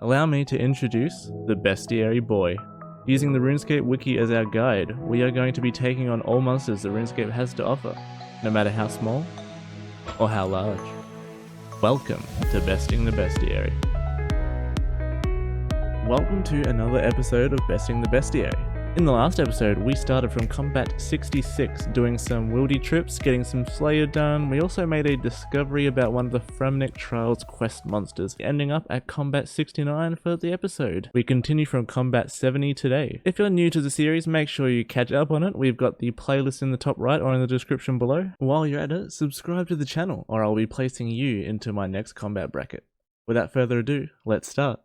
Allow me to introduce the Bestiary boy. Using the Runescape wiki as our guide, we are going to be taking on all monsters that RuneScape has to offer, no matter how small or how large. Welcome to Besting the Bestiary. Welcome to another episode of Besting the Bestiary. In the last episode, we started from combat 66, doing some Wieldy Trips, getting some Slayer done. We also made a discovery about one of the Fremnik Trials quest monsters, ending up at combat 69 for the episode. We continue from combat 70 today. If you're new to the series, make sure you catch up on it. We've got the playlist in the top right or in the description below. While you're at it, subscribe to the channel, or I'll be placing you into my next combat bracket. Without further ado, let's start.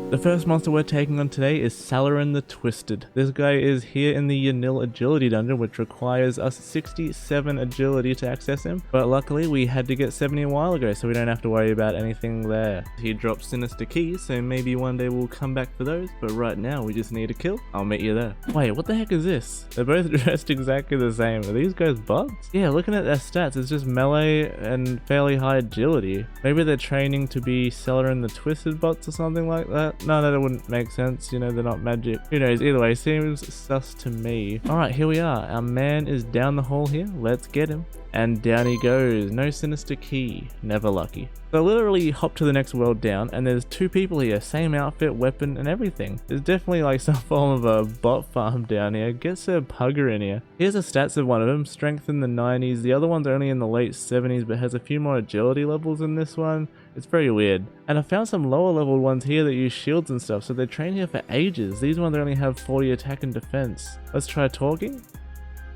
The first monster we're taking on today is Salarin the Twisted. This guy is here in the Yanil agility dungeon, which requires us 67 agility to access him, but luckily we had to get 70 a while ago, so we don't have to worry about anything there. He drops sinister keys, so maybe one day we'll come back for those, but right now we just need a kill. I'll meet you there. Wait, what the heck is this? They're both dressed exactly the same. Are these guys bots? Yeah, looking at their stats, it's just melee and fairly high agility. Maybe they're training to be Salarin the Twisted bots or something like that. No, that wouldn't make sense, you know, they're not magic. Who knows, either way, seems sus to me. Alright, here we are. Our man is down the hall here. Let's get him. And down he goes. No sinister key. Never lucky. So literally hop to the next world down, and there's two people here. Same outfit, weapon, and everything. There's definitely like some form of a bot farm down here. Gets a pugger in here. Here's the stats of one of them. Strength in the 90s. The other one's only in the late 70s, but has a few more agility levels in this one. It's very weird. And I found some lower level ones here that use shields and stuff, so they train here for ages. These ones only have 40 attack and defense. Let's try talking.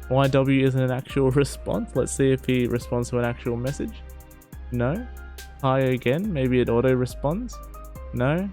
YW isn't an actual response. Let's see if he responds to an actual message. No. Hi again. Maybe it auto responds. No.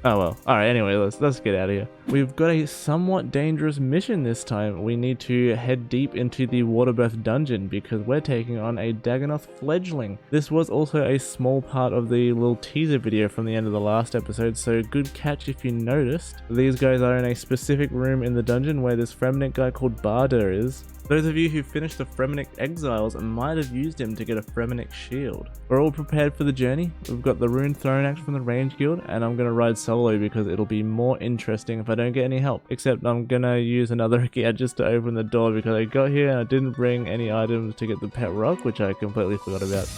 Oh well. Alright, anyway, let's get out of here. We've got a somewhat dangerous mission this time. We need to head deep into the Waterbirth dungeon because we're taking on a Dagannoth fledgling. This was also a small part of the little teaser video from the end of the last episode, so good catch if you noticed. These guys are in a specific room in the dungeon where this Fremnik guy called Barda is. Those of you who finished the Fremnik Exiles might have used him to get a Fremnik shield. We're all prepared for the journey. We've got the Rune Throne Axe from the Range Guild, and I'm going to ride solo because it'll be more interesting if I don't get any help. Except I'm going to use another gear just to open the door because I got here and I didn't bring any items to get the pet rock, which I completely forgot about.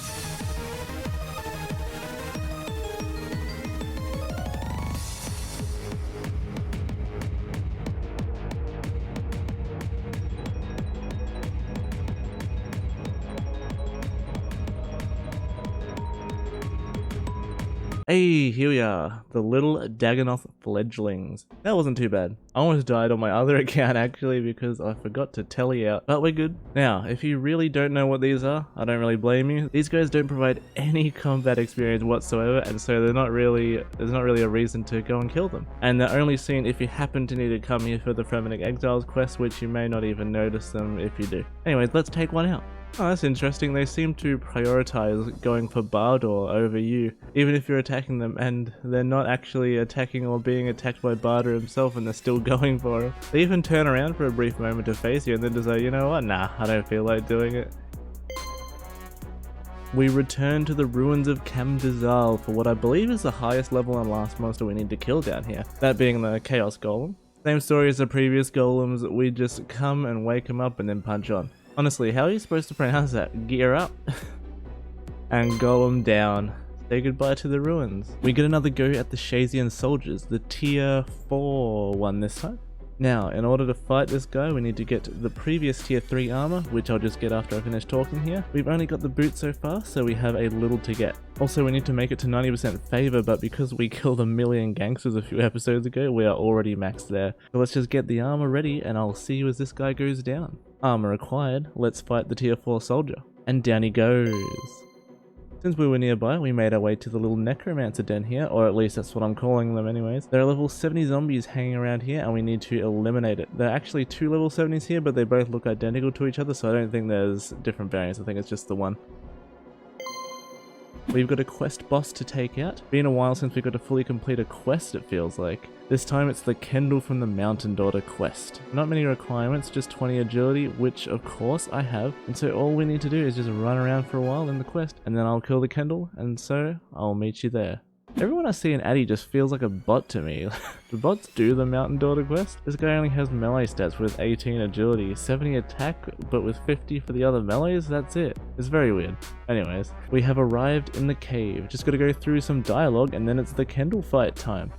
Hey, here we are, the little Dagannoth fledglings. That wasn't too bad. I almost died on my other account actually because I forgot to tally out, but we're good. Now, if you really don't know what these are, I don't really blame you. These guys don't provide any combat experience whatsoever, and so there's not really a reason to go and kill them. And they're only seen if you happen to need to come here for the Fremnik Exiles quest, which you may not even notice them if you do. Anyways, let's take one out. Oh, that's interesting. They seem to prioritize going for Bardor over you, even if you're attacking them, and they're not actually attacking or being attacked by Barda himself, and they're still going for him. They even turn around for a brief moment to face you, and then just say, you know what, nah, I don't feel like doing it. We return to the ruins of Kamdazal for what I believe is the highest level and last monster we need to kill down here, that being the Chaos Golem. Same story as the previous golems, we just come and wake him up and then punch on. Honestly, how are you supposed to pronounce that? Gear up and golem down. Say goodbye to the ruins. We get another go at the Shazian soldiers, the tier 4 one this time. Now, in order to fight this guy, we need to get the previous tier 3 armor, which I'll just get after I finish talking here. We've only got the boot so far, so we have a little to get. Also, we need to make it to 90% favor, but because we killed a million gangsters a few episodes ago, we are already maxed there. So let's just get the armor ready, and I'll see you as this guy goes down. Armor acquired, let's fight the tier 4 soldier. And down he goes. Since we were nearby, we made our way to the little necromancer den here, or at least that's what I'm calling them anyways. There are level 70 zombies hanging around here and we need to eliminate it. There are actually 2 level 70s here, but they both look identical to each other, so I don't think there's different variants. I think it's just the one. We've got a quest boss to take out. Been a while since we got to fully complete a quest, it feels like. This time it's the Kendall from the Mountain Daughter quest. Not many requirements, just 20 agility, which of course I have. And so all we need to do is just run around for a while in the quest, and then I'll kill the Kendall, and so I'll meet you there. Everyone I see in Addy just feels like a bot to me. Do bots do the Mountain Daughter quest? This guy only has melee stats with 18 agility, 70 attack, but with 50 for the other melees, that's it. It's very weird. Anyways, we have arrived in the cave. Just gotta go through some dialogue and then it's the Kendall fight time.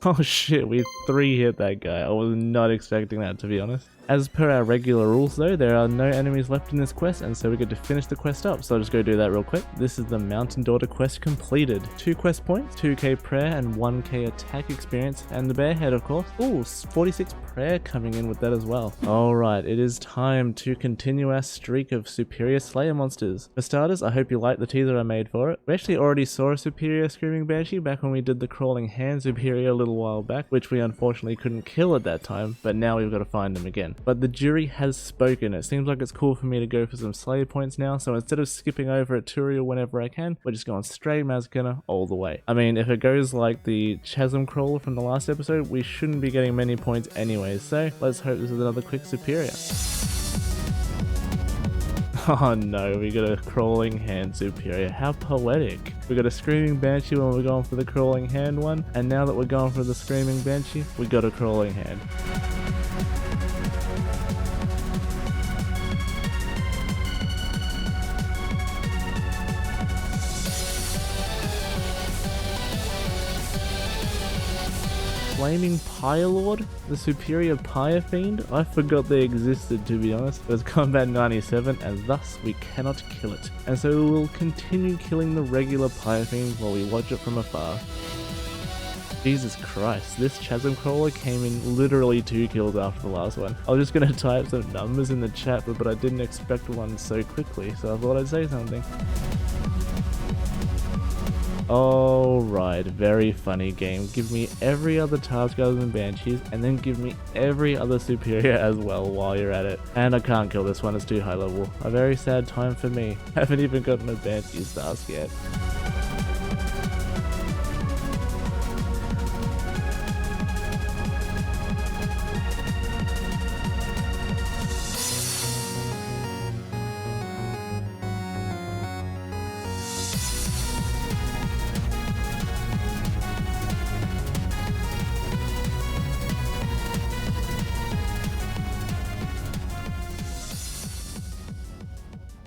Oh shit, we 3-hit that guy. I was not expecting that, to be honest. As per our regular rules though, there are no enemies left in this quest, and so we get to finish the quest up, so I'll just go do that real quick. This is the Mountain Daughter quest completed. 2 quest points, 2k prayer and 1k attack experience, and the bear head of course. Ooh, 46 prayer coming in with that as well. Alright, it is time to continue our streak of superior slayer monsters. For starters, I hope you liked the teaser I made for it. We actually already saw a superior screaming banshee back when we did the crawling hand superior a little while back, which we unfortunately couldn't kill at that time, but now we've got to find them again. But the jury has spoken. It seems like it's cool for me to go for some slayer points now, so instead of skipping over a tutorial whenever I can, we're just going straight Mazkina all the way. I mean, if it goes like the chasm crawler from the last episode, we shouldn't be getting many points anyways, so let's hope this is another quick superior. Oh no, we got a crawling hand superior. How poetic. We got a screaming banshee when we're going for the crawling hand one, and now that we're going for the screaming banshee, we got a crawling hand. Flaming Pyre Lord? The superior Pyre Fiend? I forgot they existed, to be honest. It was combat 97 and thus we cannot kill it. And so we will continue killing the regular Pyre Fiend while we watch it from afar. Jesus Christ, this chasm crawler came in literally 2 kills after the last one. I was just gonna type some numbers in the chat, but I didn't expect one so quickly, so I thought I'd say something. Alright, very funny game. Give me every other task other than Banshees, and then give me every other superior as well while you're at it. And I can't kill this one, it's too high level. A very sad time for me. Haven't even gotten a Banshees task yet.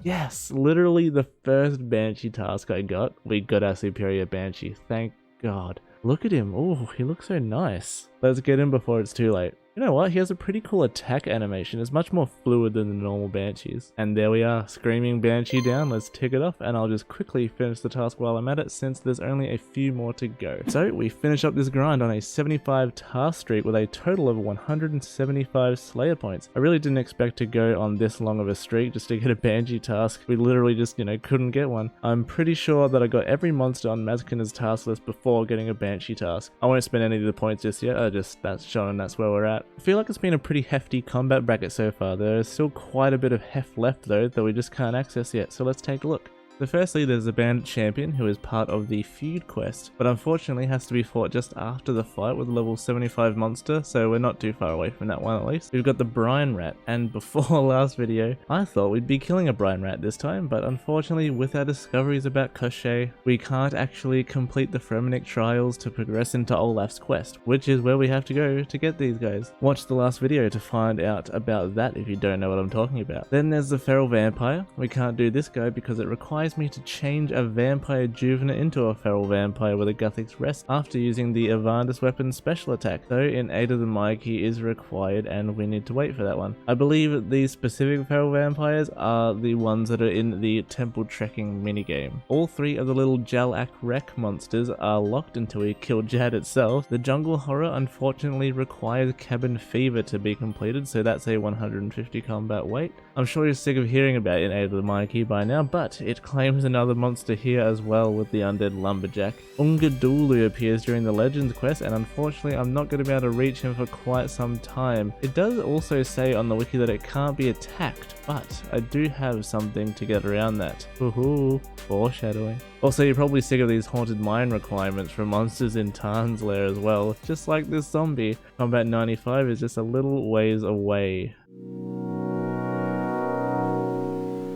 Yes, literally the first Banshee task I got, we got our superior Banshee, thank God. Look at him, oh, he looks so nice. Let's get him before it's too late. You know what, he has a pretty cool attack animation, it's much more fluid than the normal Banshees. And there we are, screaming Banshee down, let's tick it off, and I'll just quickly finish the task while I'm at it since there's only a few more to go. So we finish up this grind on a 75 task streak with a total of 175 Slayer points. I really didn't expect to go on this long of a streak just to get a Banshee task. We literally just, couldn't get one. I'm pretty sure that I got every monster on Mazkina's task list before getting a Banshee task. I won't spend any of the points just yet, that's showing that's where we're at. I feel like it's been a pretty hefty combat bracket so far. There is still quite a bit of heft left though that we just can't access yet, so let's take a look. So firstly, there's a bandit champion who is part of the feud quest, but unfortunately has to be fought just after the fight with level 75 monster, so we're not too far away from that one at least. We've got the Brine Rat, and before last video, I thought we'd be killing a Brine Rat this time, but unfortunately with our discoveries about Koshchei, we can't actually complete the Fremenic trials to progress into Olaf's quest, which is where we have to go to get these guys. Watch the last video to find out about that if you don't know what I'm talking about. Then there's the Feral Vampire. We can't do this guy because it requires me to change a vampire juvenile into a feral vampire with a Guthix rest after using the Evandus weapon's special attack, so in Aid of the Myki is required and we need to wait for that one. I believe these specific feral vampires are the ones that are in the temple trekking minigame. All 3 of the little Jalak Wreck monsters are locked until we kill Jad itself. The jungle horror unfortunately requires cabin fever to be completed, so that's a 150 combat wait. I'm sure you're sick of hearing about it in Aid of the Myki by now, but it claims another monster here as well with the undead lumberjack. Ungadulu appears during the Legends quest, and unfortunately I'm not going to be able to reach him for quite some time. It does also say on the wiki that it can't be attacked, but I do have something to get around that. Woohoo, foreshadowing. Also, you're probably sick of these haunted mine requirements for monsters in Tarn's lair as well. Just like this zombie, combat 95 is just a little ways away.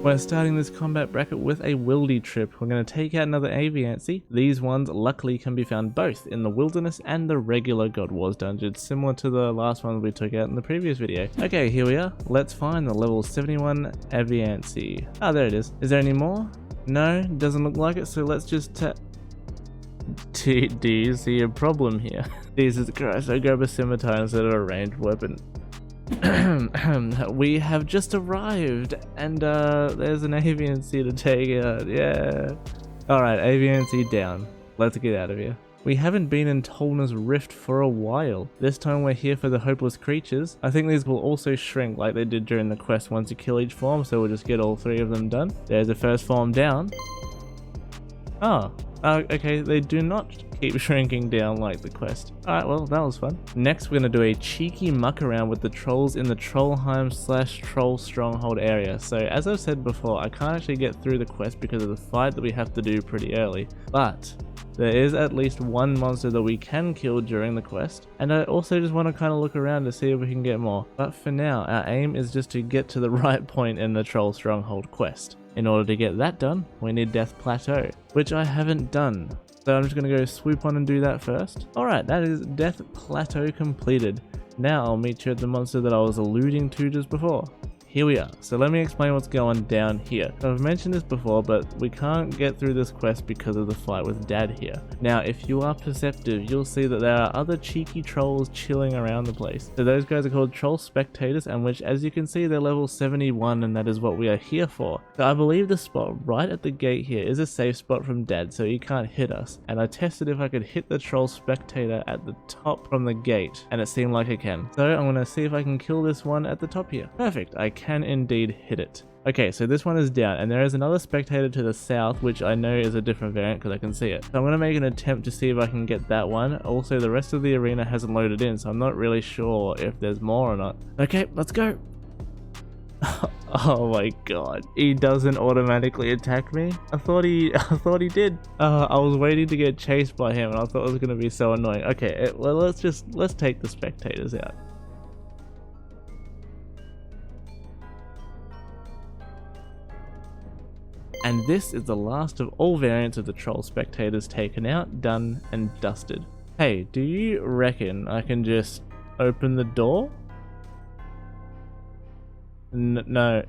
We're starting this combat bracket with a Wieldy Trip. We're going to take out another Aviancy. These ones luckily can be found both in the Wilderness and the regular God Wars dungeon, similar to the last one we took out in the previous video. Okay, here we are. Let's find the level 71 Aviancy. Ah, there it is. Is there any more? No, doesn't look like it, so let's just do you see a problem here? Jesus Christ, I grab a scimitar instead of a ranged weapon. We have just arrived, and there's an Aviancy to take out, yeah. Alright, Aviancy down. Let's get out of here. We haven't been in Tolna's Rift for a while. This time we're here for the Hopeless Creatures. I think these will also shrink like they did during the quest once you kill each form, so we'll just get all 3 of them done. There's the first form down. Oh, okay, they do not keep shrinking down like the quest. Alright, well, that was fun. Next, we're going to do a cheeky muck around with the trolls in the Trollheim/Troll Stronghold area. So, as I've said before, I can't actually get through the quest because of the fight that we have to do pretty early. But there is at least one monster that we can kill during the quest, and I also just want to kind of look around to see if we can get more. But for now, our aim is just to get to the right point in the Troll Stronghold quest. In order to get that done, we need Death Plateau, which I haven't done. So I'm just going to go swoop on and do that first. Alright, that is Death Plateau completed. Now I'll meet you at the monster that I was alluding to just before. Here we are. So let me explain what's going down here. So I've mentioned this before, but we can't get through this quest because of the fight with Dad here. Now, if you are perceptive, you'll see that there are other cheeky trolls chilling around the place. So those guys are called Troll Spectators, and which, as you can see, they're level 71, and that is what we are here for. So I believe the spot right at the gate here is a safe spot from Dad, so he can't hit us. And I tested if I could hit the Troll Spectator at the top from the gate, and it seemed like I can. So I'm going to see if I can kill this one at the top here. Perfect. I can indeed hit it. Okay, so this one is down, and there is another spectator to the south, which I know is a different variant because I can see it. So I'm going to make an attempt to see if I can get that one. Also, the rest of the arena hasn't loaded in, so I'm not really sure if there's more or not. Okay, let's go. Oh my god, he doesn't automatically attack me. I thought he did. I was waiting to get chased by him, and I thought it was going to be so annoying. Okay, well, let's take the spectators out. And this is the last of all variants of the Troll Spectators taken out, done, and dusted. Hey, do you reckon I can just open the door? No,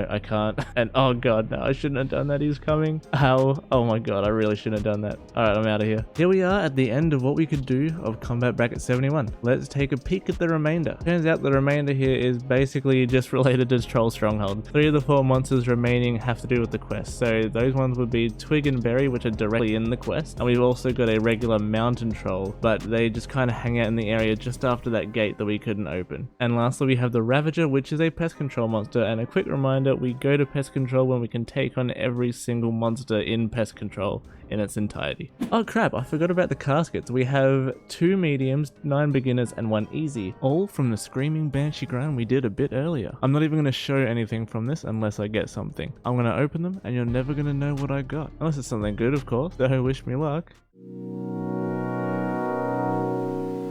I can't. And oh god, no, I shouldn't have done that. He's coming. How? Oh my god, I really shouldn't have done that. Alright, I'm out of here. Here we are at the end of what we could do of Combat Bracket 71. Let's take a peek at the remainder. Turns out the remainder here is basically just related to Troll Stronghold. 3 of the 4 monsters remaining have to do with the quest. So those ones would be Twig and Berry, which are directly in the quest. And we've also got a regular mountain troll, but they just kind of hang out in the area just after that gate that we couldn't open. And lastly, we have the Ravager, which is a pest control monster, and a quick reminder, we go to pest control when we can take on every single monster in pest control in its entirety. Oh crap, I forgot about the caskets. We have 2 mediums, 9 beginners, and 1 easy, all from the Screaming Banshee grind we did a bit earlier. I'm not even going to show anything from this unless I get something. I'm going to open them and you're never going to know what I got. Unless it's something good, of course, so wish me luck.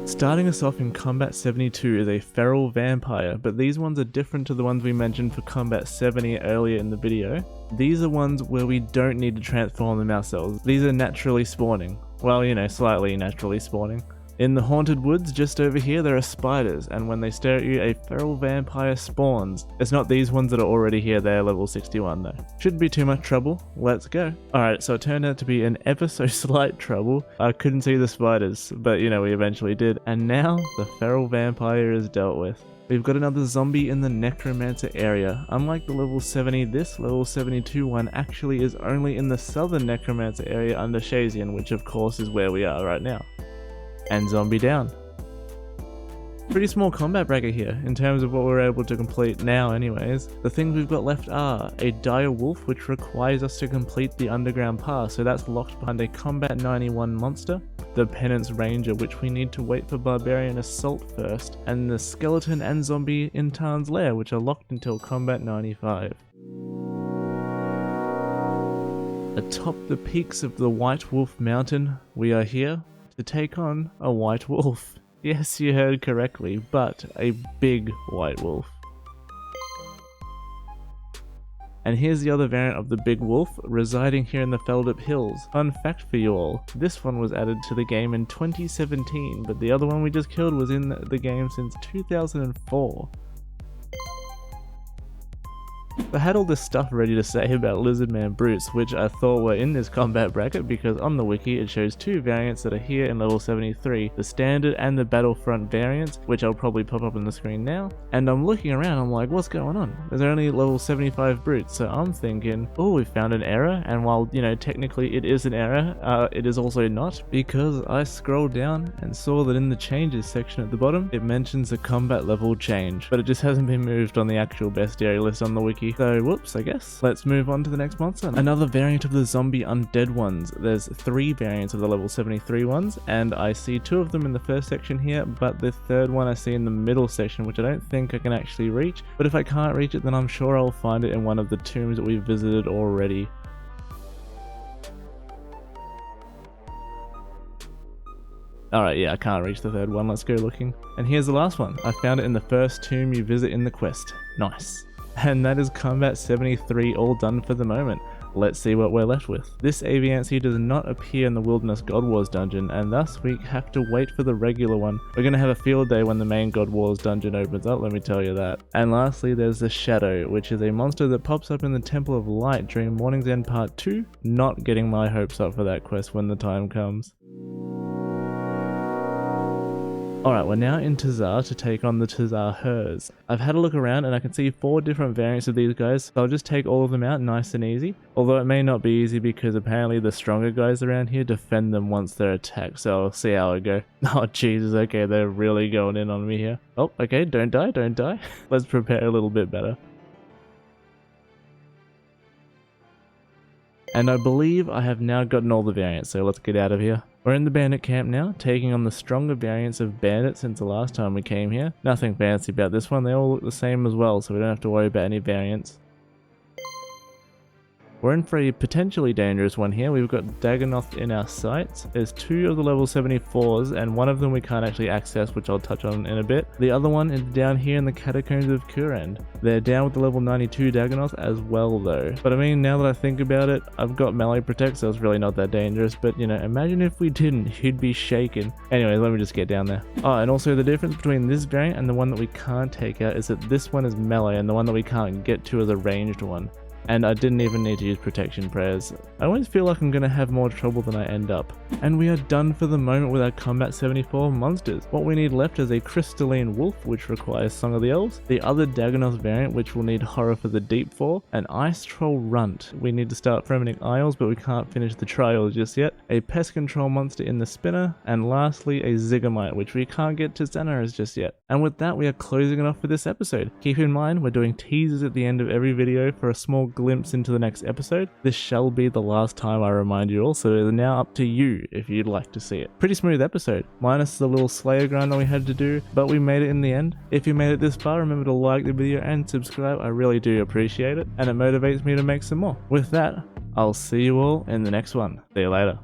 Starting us off in Combat 72 is a feral vampire, but these ones are different to the ones we mentioned for Combat 70 earlier in the video. These are ones where we don't need to transform them ourselves. These are naturally spawning. Well, you know, slightly naturally spawning. In the Haunted Woods just over here there are spiders, and when they stare at you a feral vampire spawns. It's not these ones that are already here, they're level 61 though. Shouldn't be too much trouble, let's go. Alright, so it turned out to be an ever so slight trouble. I couldn't see the spiders, but you know, we eventually did. And now the feral vampire is dealt with. We've got another zombie in the Necromancer area. Unlike the level 70, this level 72 one actually is only in the southern Necromancer area under Shazian, which of course is where we are right now. And zombie down. Pretty small combat bracket here, in terms of what we're able to complete now anyways. The things we've got left are a dire wolf, which requires us to complete the underground pass, so that's locked behind a combat 91 monster. The penance ranger, which we need to wait for barbarian assault first, and the skeleton and zombie in Tarn's lair, which are locked until combat 95. Atop the peaks of the White Wolf Mountain, we are here to take on a white wolf. Yes, you heard correctly, but a big white wolf. And here's the other variant of the big wolf, residing here in the Feldip Hills. Fun fact for you all, this one was added to the game in 2017, but the other one we just killed was in the game since 2004. I had all this stuff ready to say about Lizardman Brutes, which I thought were in this combat bracket because on the wiki it shows two variants that are here in level 73, the standard and the Battlefront variants, which I'll probably pop up on the screen now. And I'm looking around, I'm like, what's going on? There's only level 75 Brutes, so I'm thinking, oh, we found an error, and while, you know, technically it is an error, it is also not, because I scrolled down and saw that in the changes section at the bottom, it mentions a combat level change, but it just hasn't been moved on the actual bestiary list on the wiki. So whoops, I guess. Let's move on to the next monster. Another variant of the zombie undead ones. There's 3 variants of the level 73 ones, and I see 2 of them in the first section here, but the third one I see in the middle section, which I don't think I can actually reach. But if I can't reach it, then I'm sure I'll find it in one of the tombs that we've visited already. Alright, yeah, I can't reach the third one. Let's go looking. And here's the last one. I found it in the first tomb you visit in the quest. Nice. And that is combat 73 all done for the moment. Let's see what we're left with. This Aviancy does not appear in the Wilderness God Wars dungeon, and thus we have to wait for the regular one. We're going to have a field day when the main God Wars dungeon opens up, let me tell you that. And lastly, there's the Shadow, which is a monster that pops up in the Temple of Light during Morning's End Part 2. Not getting my hopes up for that quest when the time comes. Alright, we're now in Tsar to take on the Tsar Hers. I've had a look around and I can see 4 different variants of these guys, so I'll just take all of them out nice and easy. Although it may not be easy because apparently the stronger guys around here defend them once they're attacked, so I'll see how it go. Oh Jesus, okay, they're really going in on me here. Oh, okay, don't die, don't die. Let's prepare a little bit better. And I believe I have now gotten all the variants, so let's get out of here. We're in the bandit camp now, taking on the stronger variants of bandit since the last time we came here. Nothing fancy about this one, they all look the same as well, so we don't have to worry about any variants. We're in for a potentially dangerous one here. We've got Dagonoth in our sights. There's 2 of the level 74s, and one of them we can't actually access, which I'll touch on in a bit. The other one is down here in the Catacombs of Kurand. They're down with the level 92 Dagonoth as well though. But I mean, now that I think about it, I've got melee protect, so it's really not that dangerous. But you know, imagine if we didn't, he'd be shaken. Anyway, let me just get down there. Oh, and also the difference between this variant and the one that we can't take out is that this one is melee, and the one that we can't get to is a ranged one. And I didn't even need to use protection prayers. I always feel like I'm going to have more trouble than I end up. And we are done for the moment with our combat 74 monsters. What we need left is a crystalline wolf, which requires Song of the Elves, the other Dagonoth variant, which we'll need Horror for the Deep for, an ice troll runt. We need to start fermenting isles, but we can't finish the trials just yet, a pest control monster in the spinner, and lastly a Ziggamite, which we can't get to Xanaras just yet. And with that, we are closing it off for this episode. Keep in mind, we're doing teasers at the end of every video for a small glimpse into the next episode. This shall be the last time I remind you all, so it is now up to you if you'd like to see it. Pretty smooth episode, minus the little Slayer grind that we had to do, but we made it in the end. If you made it this far, remember to like the video and subscribe, I really do appreciate it, and it motivates me to make some more. With that, I'll see you all in the next one. See you later.